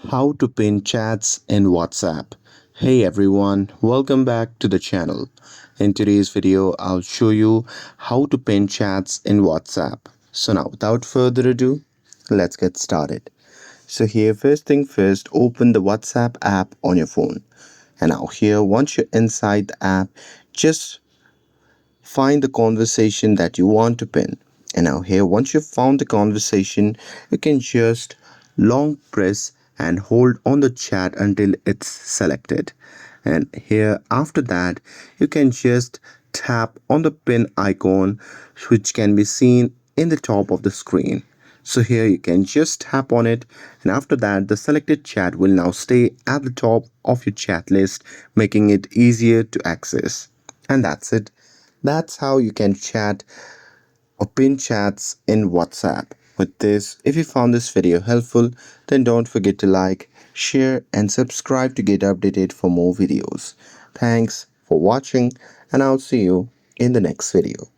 How to pin chats in WhatsApp. Hey everyone, welcome back to the channel. In today's video, I'll show you how to pin chats in WhatsApp. So now, without further ado, let's get started. So here, first thing first, open the WhatsApp app on your phone. And now here, once you're inside the app, just find the conversation that you want to pin. And now here, once you've found the conversation, you can just long press and hold on the chat until it's selected. And here after that, you can just tap on the pin icon, which can be seen in the top of the screen. So here you can just tap on it, and after that the selected chat will now stay at the top of your chat list, making it easier to access. And that's it. That's how you can chat or pin chats in WhatsApp. With this, if you found this video helpful, then don't forget to like, share, and subscribe to get updated for more videos. Thanks for watching, and I'll see you in the next video.